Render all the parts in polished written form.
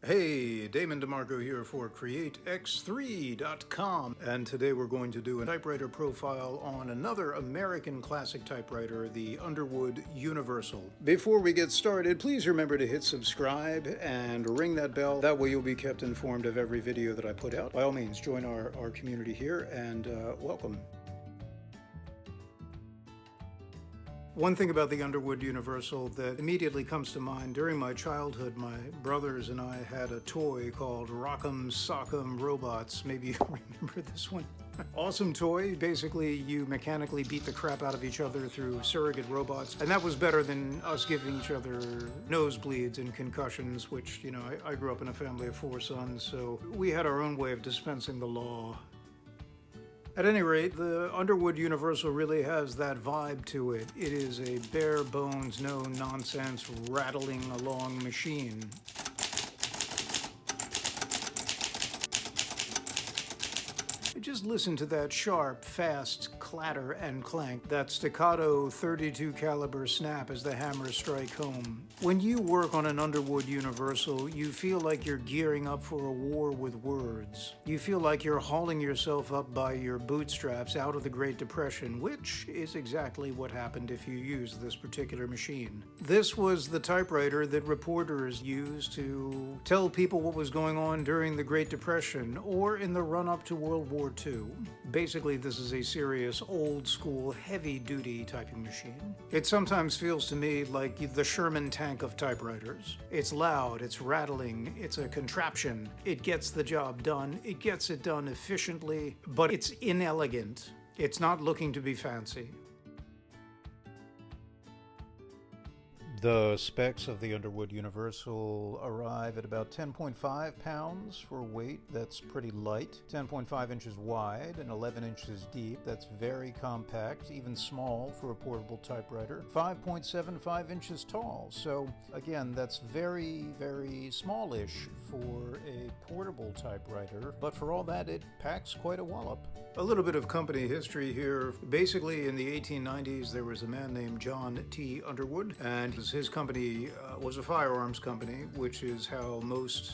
Hey, Damon DiMarco here for CreateX3.com, and today we're going to do a typewriter profile on another American classic typewriter, the Underwood Universal. Before we get started, please remember to hit subscribe and ring that bell. That way you'll be kept informed of every video that I put out. By all means, join our community here, and welcome. One thing about the Underwood Universal that immediately comes to mind, during my childhood, my brothers and I had a toy called Rock'em Sock'em Robots. Maybe you remember this one. Awesome toy. Basically, you mechanically beat the crap out of each other through surrogate robots, and that was better than us giving each other nosebleeds and concussions, which, you know, I grew up in a family of 4 sons, so we had our own way of dispensing the law. At any rate, the Underwood Universal really has that vibe to it. It is a bare bones, no nonsense, rattling along machine. Just listen to that sharp, fast clatter and clank, that staccato 32 caliber snap as the hammers strike home. When you work on an Underwood Universal, you feel like you're gearing up for a war with words. You feel like you're hauling yourself up by your bootstraps out of the Great Depression, which is exactly what happened if you use this particular machine. This was the typewriter that reporters used to tell people what was going on during the Great Depression or in the run-up to World War II. Basically, this is a serious, old-school, heavy-duty typing machine. It sometimes feels to me like the Sherman tank of typewriters. It's loud, it's rattling, it's a contraption. It gets the job done, it gets it done efficiently, but it's inelegant. It's not looking to be fancy. The specs of the Underwood Universal arrive at about 10.5 pounds for weight. That's pretty light. 10.5 inches wide and 11 inches deep. That's very compact, even small for a portable typewriter. 5.75 inches tall. So again, that's very, very smallish for a portable typewriter. But for all that, it packs quite a wallop. A little bit of company history here. Basically, in the 1890s, there was a man named John T. Underwood, and his company was a firearms company, which is how most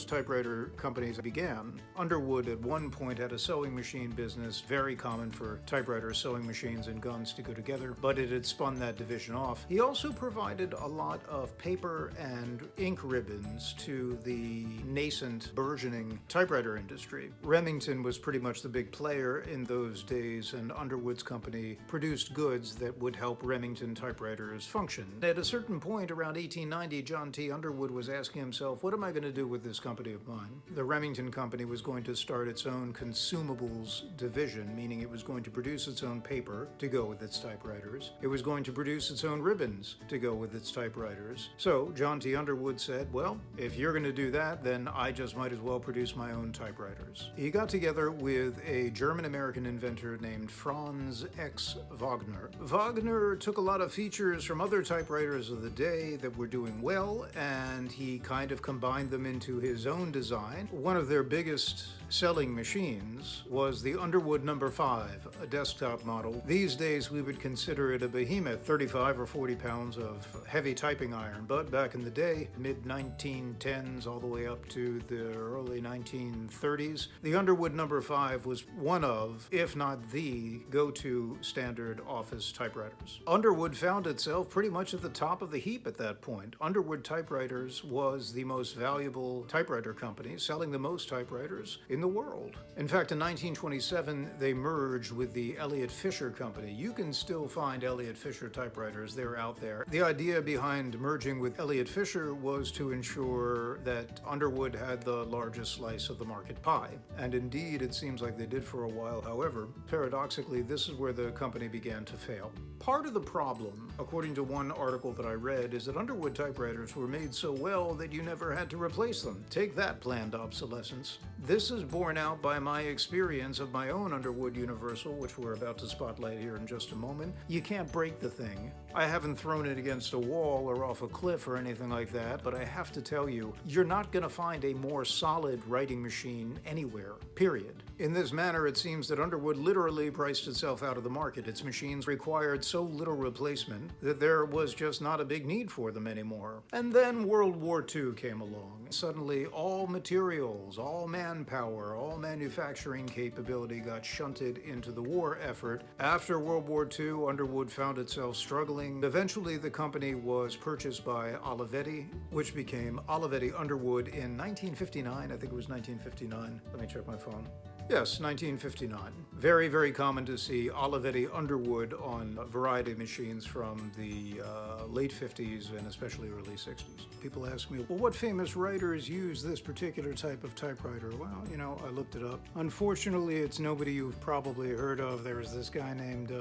typewriter companies began. Underwood at one point had a sewing machine business, very common for typewriters, sewing machines, and guns to go together, but it had spun that division off. He also provided a lot of paper and ink ribbons to the nascent, burgeoning typewriter industry. Remington was pretty much the big player in those days, and Underwood's company produced goods that would help Remington typewriters function. At a certain point, around 1890, John T. Underwood was asking himself, what am I going to do with this company of mine? The Remington company was going to start its own consumables division, meaning it was going to produce its own paper to go with its typewriters. It was going to produce its own ribbons to go with its typewriters. So John T. Underwood said, well, if you're going to do that, then I just might as well produce my own typewriters. He got together with a German-American inventor named Franz X. Faulkner. Faulkner took a lot of features from other typewriters of the day that were doing well, and he kind of combined them into his own design. One of their biggest selling machines was the Underwood No. 5, a desktop model. These days we would consider it a behemoth, 35 or 40 pounds of heavy typing iron, but back in the day, mid-1910s all the way up to the early 1930s, the Underwood No. 5 was one of, if not the, go-to standard office typewriters. Underwood found itself pretty much at the top of the heap at that point. Underwood Typewriters was the most valuable typewriter company, selling the most typewriters in the world. In fact, in 1927, they merged with the Elliott Fisher Company. You can still find Elliott Fisher typewriters, they're out there. The idea behind merging with Elliott Fisher was to ensure that Underwood had the largest slice of the market pie. And indeed, it seems like they did for a while. However, paradoxically, this is where the company began to fail. Part of the problem, according to one article that I read, is that Underwood typewriters were made so well that you never had to replace them. Take that, planned obsolescence. This is borne out by my experience of my own Underwood Universal, which we're about to spotlight here in just a moment. You can't break the thing. I haven't thrown it against a wall or off a cliff or anything like that, but I have to tell you, you're not going to find a more solid writing machine anywhere, period. In this manner, it seems that Underwood literally priced itself out of the market. Its machines required so little replacement that there was just not a big need for them anymore. And then World War II came along. along. Suddenly, all materials, all manpower, all manufacturing capability got shunted into the war effort. After World War II, Underwood found itself struggling. Eventually, the company was purchased by Olivetti, which became Olivetti-Underwood in 1959. I think it was 1959. Let me check my phone. Yes, 1959. Very, very common to see Olivetti-Underwood on a variety of machines from the late 50s and especially early 60s. People ask me, well, what famous writers use this particular type of typewriter? Well, you know, I looked it up. Unfortunately, it's nobody you've probably heard of. There's this guy named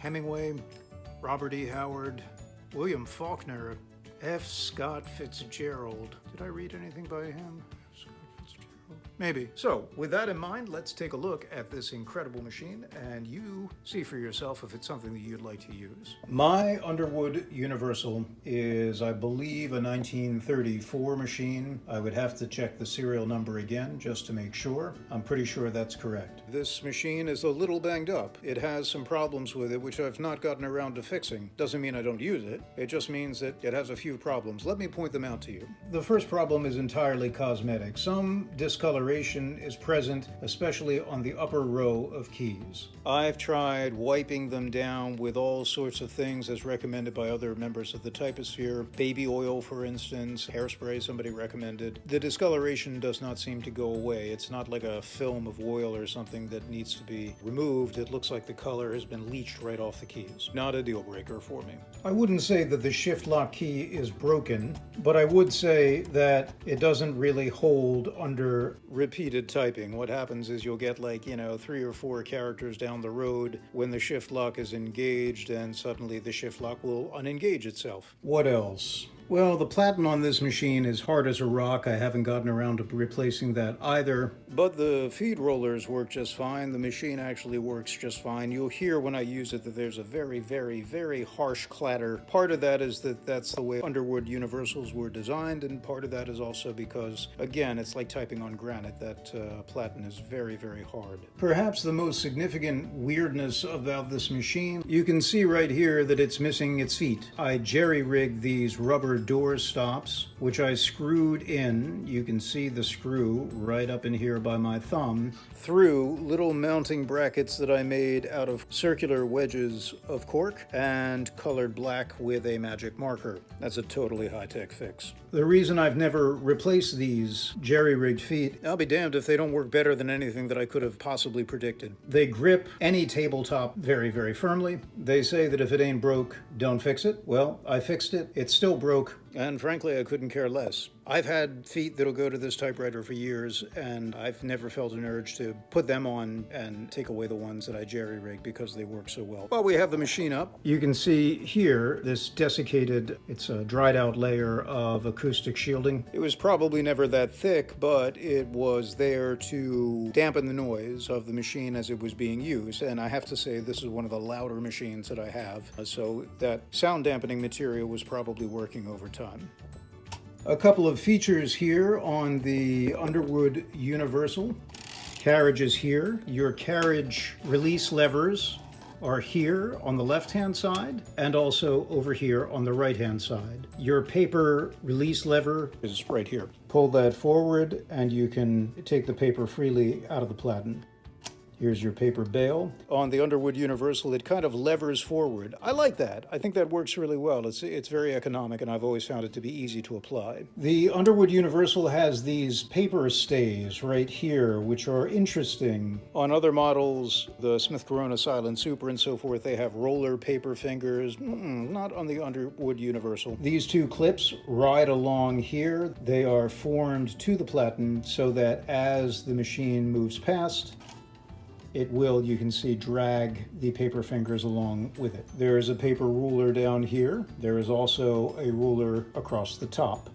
Hemingway, Robert E. Howard, William Faulkner, F. Scott Fitzgerald. Did I read anything by him? Maybe. So, with that in mind, let's take a look at this incredible machine and you see for yourself if it's something that you'd like to use. My Underwood Universal is, I believe, a 1934 machine. I would have to check the serial number again just to make sure. I'm pretty sure that's correct. This machine is a little banged up. It has some problems with it which I've not gotten around to fixing. Doesn't mean I don't use it. It just means that it has a few problems. Let me point them out to you. The first problem is entirely cosmetic. Some discoloration is present, especially on the upper row of keys. I've tried wiping them down with all sorts of things as recommended by other members of the typosphere. Baby oil, for instance, hairspray somebody recommended. The discoloration does not seem to go away. It's not like a film of oil or something that needs to be removed. It looks like the color has been leached right off the keys. Not a deal breaker for me. I wouldn't say that the shift lock key is broken, but I would say that it doesn't really hold under repeated typing. What happens is you'll get like, 3 or 4 characters down the road when the shift lock is engaged and suddenly the shift lock will unengage itself. What else? Well, the platen on this machine is hard as a rock. I haven't gotten around to replacing that either. But the feed rollers work just fine. The machine actually works just fine. You'll hear when I use it that there's a very, very, very harsh clatter. Part of that is that that's the way Underwood Universals were designed, and part of that is also because, again, it's like typing on granite. That platen is very, very hard. Perhaps the most significant weirdness about this machine, you can see right here that it's missing its feet. I jerry-rigged these rubber door stops, which I screwed in. You can see the screw right up in here by my thumb, through little mounting brackets that I made out of circular wedges of cork and colored black with a magic marker. That's a totally high-tech fix. The reason I've never replaced these jerry-rigged feet, I'll be damned if they don't work better than anything that I could have possibly predicted. They grip any tabletop very, very firmly. They say that if it ain't broke, don't fix it. Well, I fixed it. It's still broke. And frankly, I couldn't care less. I've had feet that'll go to this typewriter for years, and I've never felt an urge to put them on and take away the ones that I jerry-rig because they work so well. While we have the machine up, you can see here this desiccated, it's a dried out layer of acoustic shielding. It was probably never that thick, but it was there to dampen the noise of the machine as it was being used. And I have to say, this is one of the louder machines that I have. So that sound dampening material was probably working over time. A couple of features here on the Underwood Universal. Carriage is here. Your carriage release levers are here on the left-hand side and also over here on the right-hand side. Your paper release lever is right here. Pull that forward and you can take the paper freely out of the platen. Here's your paper bail. On the Underwood Universal, it kind of levers forward. I like that. I think that works really well. It's very economic, and I've always found it to be easy to apply. The Underwood Universal has these paper stays right here, which are interesting. On other models, the Smith Corona Silent Super and so forth, they have roller paper fingers. Not on the Underwood Universal. These two clips ride along here. They are formed to the platen so that as the machine moves past, it will, you can see, drag the paper fingers along with it. There is a paper ruler down here. There is also a ruler across the top.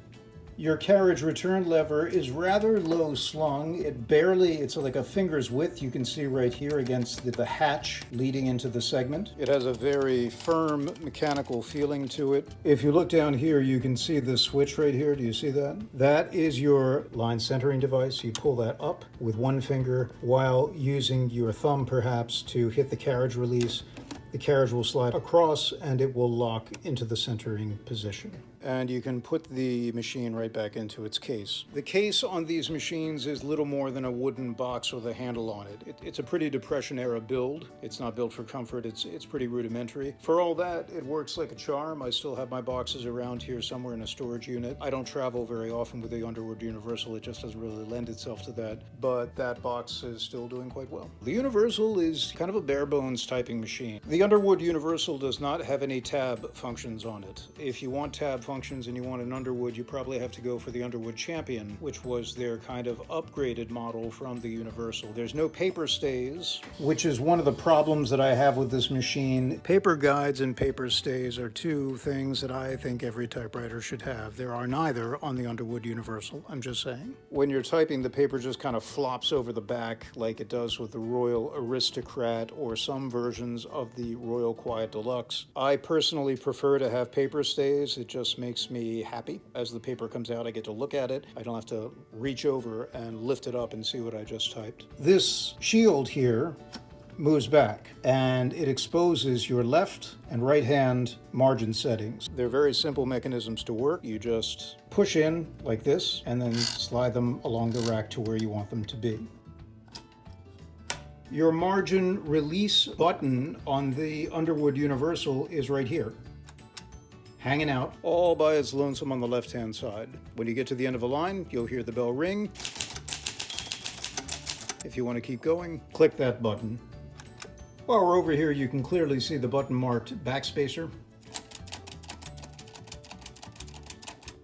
Your carriage return lever is rather low slung. It's like a finger's width. You can see right here against the hatch leading into the segment. It has a very firm mechanical feeling to it. If you look down here, you can see the switch right here. Do you see that? That is your line centering device. You pull that up with one finger while using your thumb perhaps to hit the carriage release. The carriage will slide across and it will lock into the centering position. and you can put the machine right back into its case. The case on these machines is little more than a wooden box with a handle on it. It's a pretty Depression-era build. It's not built for comfort. It's pretty rudimentary. For all that, it works like a charm. I still have my boxes around here somewhere in a storage unit. I don't travel very often with the Underwood Universal. It just doesn't really lend itself to that, but that box is still doing quite well. The Universal is kind of a bare-bones typing machine. The Underwood Universal does not have any tab functions on it. If you want tab functions and you want an Underwood, you probably have to go for the Underwood Champion, which was their kind of upgraded model from the Universal. There's no paper stays, which is one of the problems that I have with this machine. Paper guides and paper stays are two things that I think every typewriter should have. There are neither on the Underwood Universal, I'm just saying. When you're typing, the paper just kind of flops over the back like it does with the Royal Aristocrat or some versions of the Royal Quiet Deluxe. I personally prefer to have paper stays. It just makes me happy. As the paper comes out, I get to look at it. I don't have to reach over and lift it up and see what I just typed. This shield here moves back and it exposes your left and right hand margin settings. They're very simple mechanisms to work. You just push in like this and then slide them along the rack to where you want them to be. Your margin release button on the Underwood Universal is right here, hanging out all by its lonesome on the left-hand side. When you get to the end of a line, you'll hear the bell ring. If you want to keep going, click that button. While we're over here, you can clearly see the button marked backspacer.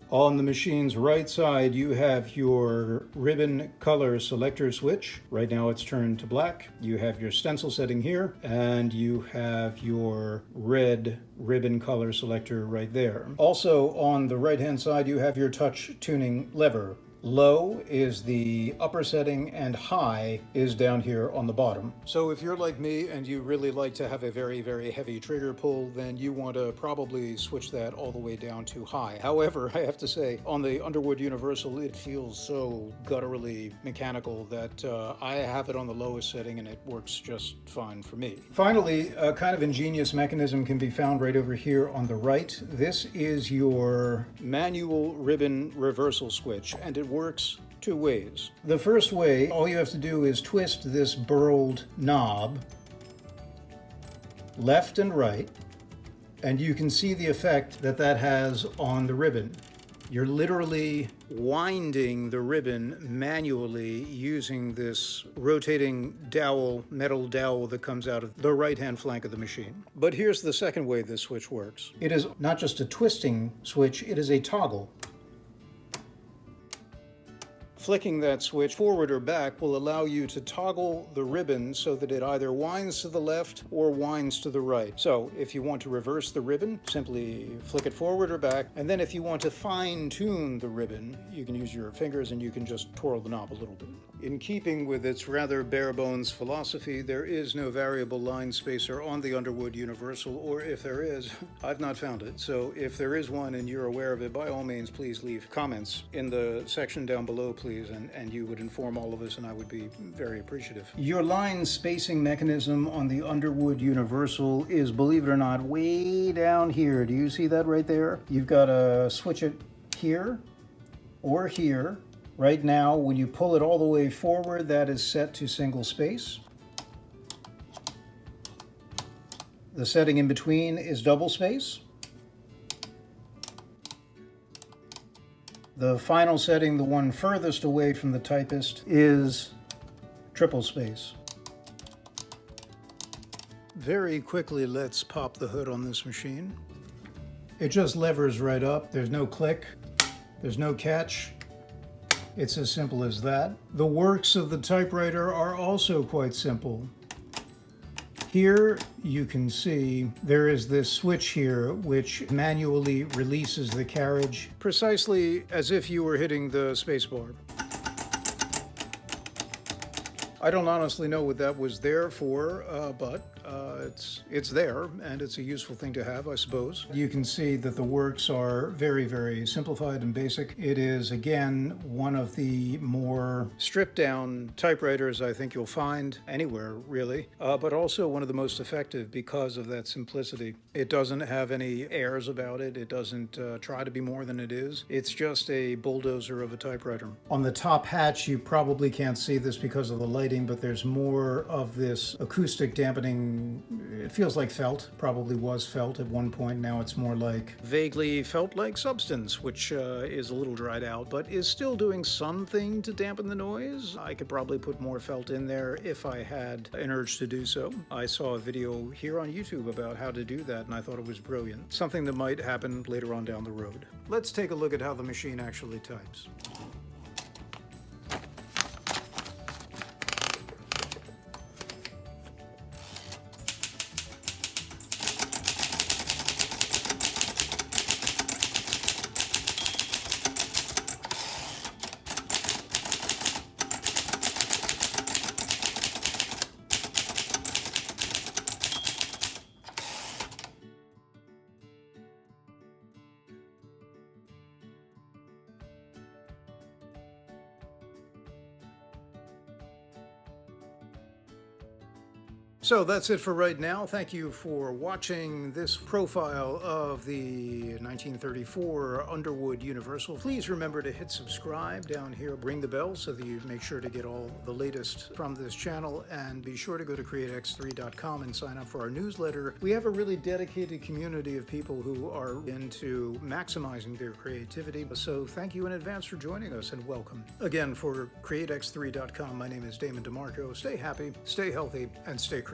On the machine's right side, you have your ribbon color selector switch. Right now it's turned to black. You have your stencil setting here, and you have your red ribbon color selector right there. Also on the right-hand side, you have your touch tuning lever. Low is the upper setting and high is down here on the bottom. So if you're like me and you really like to have a very, very heavy trigger pull, then you want to probably switch that all the way down to high. However, I have to say, on the Underwood Universal, it feels so gutturally mechanical that I have it on the lowest setting and it works just fine for me. Finally, a kind of ingenious mechanism can be found right over here on the right. This is your manual ribbon reversal switch, and it works two ways. The first way, all you have to do is twist this burled knob left and right, and you can see the effect that that has on the ribbon. You're literally winding the ribbon manually using this rotating dowel, metal dowel that comes out of the right-hand flank of the machine. But here's the second way this switch works. It is not just a twisting switch, it is a toggle. Flicking that switch forward or back will allow you to toggle the ribbon so that it either winds to the left or winds to the right. So if you want to reverse the ribbon, simply flick it forward or back. And then if you want to fine-tune the ribbon, you can use your fingers and you can just twirl the knob a little bit. In keeping with its rather bare-bones philosophy, there is no variable line spacer on the Underwood Universal, or if there is, I've not found it. So if there is one and you're aware of it, by all means, please leave comments in the section down below, please, and you would inform all of us, and I would be very appreciative. Your line spacing mechanism on the Underwood Universal is, believe it or not, way down here. Do you see that right there? You've got to switch it here or here. Right now, when you pull it all the way forward, that is set to single space. The setting in between is double space. The final setting, the one furthest away from the typist, is triple space. Very quickly, let's pop the hood on this machine. It just levers right up. There's no click. There's no catch. It's as simple as that. The works of the typewriter are also quite simple. Here you can see there is this switch here which manually releases the carriage precisely as if you were hitting the space bar. I don't honestly know what that was there for, but it's there, and it's a useful thing to have, I suppose. You can see that the works are very, very simplified and basic. It is, again, one of the more stripped down typewriters I think you'll find anywhere, really, but also one of the most effective because of that simplicity. It doesn't have any airs about it. It doesn't try to be more than it is. It's just a bulldozer of a typewriter. On the top hatch, you probably can't see this because of the lighting, but there's more of this acoustic dampening. It feels like felt, probably was felt at one point. Now it's more like vaguely felt-like substance, which is a little dried out, but is still doing something to dampen the noise. I could probably put more felt in there if I had an urge to do so. I saw a video here on YouTube about how to do that, and I thought it was brilliant. Something that might happen later on down the road. Let's take a look at how the machine actually types. So that's it for right now. Thank you for watching this profile of the 1934 Underwood Universal. Please remember to hit subscribe down here, ring the bell so that you make sure to get all the latest from this channel, and be sure to go to createx3.com and sign up for our newsletter. We have a really dedicated community of people who are into maximizing their creativity. So thank you in advance for joining us, and welcome. Again, for createx3.com, my name is Damon DiMarco. Stay happy, stay healthy, and stay creative.